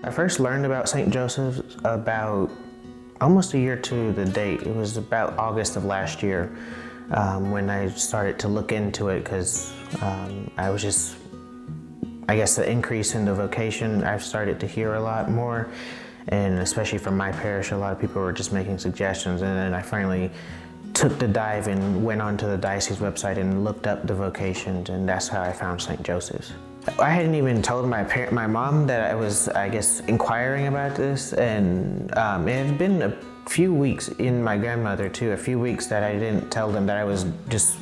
I first learned about St. Joseph's about almost a year to the date. It was about August of last year when I started to look into it because I was just, I guess, the increase in the vocation. I've started to hear a lot more, and especially from my parish, a lot of people were just making suggestions, and then I finally took the dive and went onto the diocese website and looked up the vocations, and that's how I found St. Joseph's. I hadn't even told my mom that I was, I guess, inquiring about this, and it had been a few weeks, in my grandmother too, a few weeks that I didn't tell them that I was just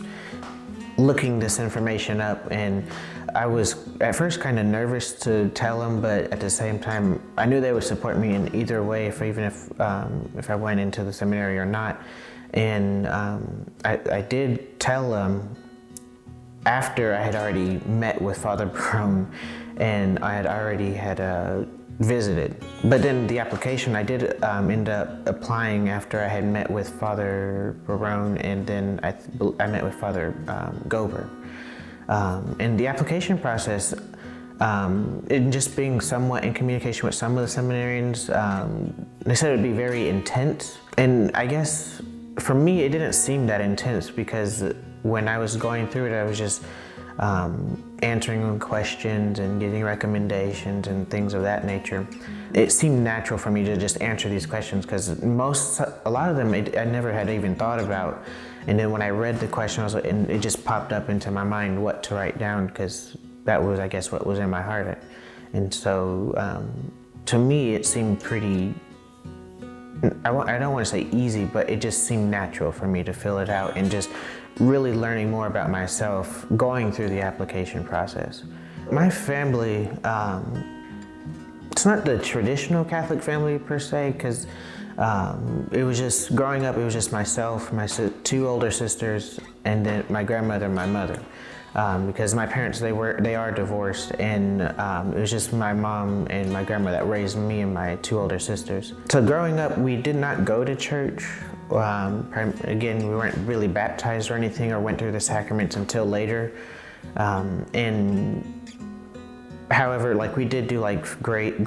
looking this information up, and I was at first kind of nervous to tell them, but at the same time, I knew they would support me in either way, even if I went into the seminary or not. And I did tell them after I had already met with Father Barone and I had already visited. But then the application, I did end up applying after I had met with Father Barone, and then I met with Father Gober. And the application process, in just being somewhat in communication with some of the seminarians, they said it would be very intense. And I guess for me, it didn't seem that intense because when I was going through it, I was just answering questions and getting recommendations and things of that nature. It seemed natural for me to just answer these questions because a lot of them I never had even thought about. And then when I read the question, and it just popped up into my mind what to write down, because that was, I guess, what was in my heart. And so to me, it seemed pretty, I don't want to say easy, but it just seemed natural for me to fill it out and just really learning more about myself going through the application process. My family, it's not the traditional Catholic family per se, because it was just, growing up, it was just myself, my two older sisters, and then my grandmother and my mother. Because my parents, they are divorced, and it was just my mom and my grandma that raised me and my two older sisters. So growing up, we did not go to church. Again, we weren't really baptized or anything or went through the sacraments until later. And however, like, we did do like great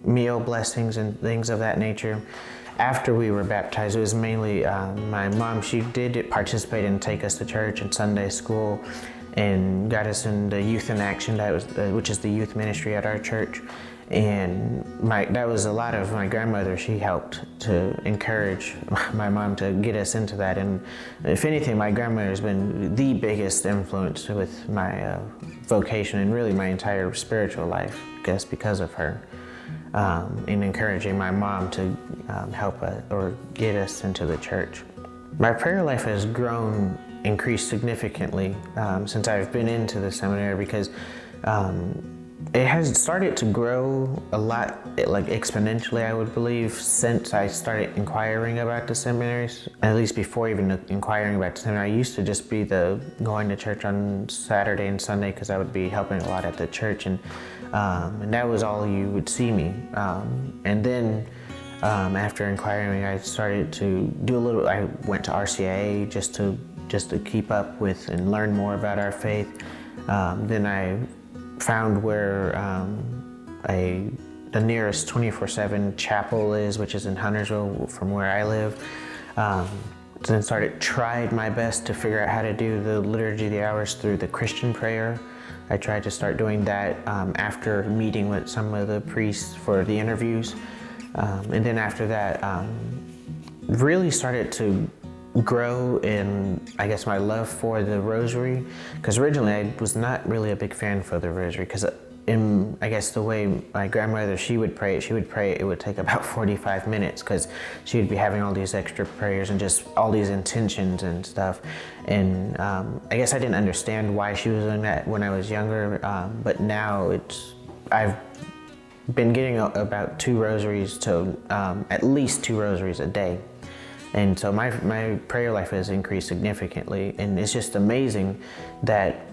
meal blessings and things of that nature. After we were baptized, it was mainly my mom. She did participate and take us to church and Sunday school and got us in the Youth in Action, which is the youth ministry at our church. And that was a lot of my grandmother. She helped to encourage my mom to get us into that. And if anything, my grandmother has been the biggest influence with my vocation and really my entire spiritual life, I guess, because of her. In encouraging my mom to help us or get us into the church. My prayer life has increased significantly since I've been into the seminary, because it has started to grow a lot, like exponentially, I would believe, since I started inquiring about the seminaries. At least before even inquiring about the seminary, I used to just be going to church on Saturday and Sunday because I would be helping a lot at the church, and that was all you would see me. And then after inquiring, I started to do I went to RCIA just to keep up with and learn more about our faith. Then I found where the nearest 24/7 chapel is, which is in Huntersville from where I live. Then tried my best to figure out how to do the Liturgy of the Hours through the Christian prayer. I tried to start doing that after meeting with some of the priests for the interviews. And then after that, really started to grow in, I guess, my love for the rosary, because originally I was not really a big fan for the rosary, because I guess the way my grandmother, she would pray, it would take about 45 minutes, because she would be having all these extra prayers and just all these intentions and stuff. And I guess I didn't understand why she was doing that when I was younger, but now I've been getting about 2 rosaries to at least 2 rosaries a day. And so my prayer life has increased significantly, and it's just amazing that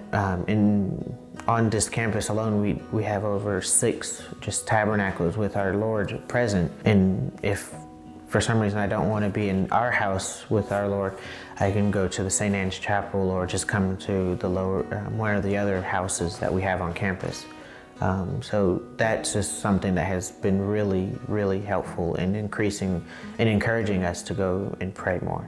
on this campus alone we have over 6 just tabernacles with our Lord present. And if for some reason I don't want to be in our house with our Lord, I can go to the St. Anne's Chapel or just come to the one of the other houses that we have on campus. So that's just something that has been really, really helpful in increasing and encouraging us to go and pray more.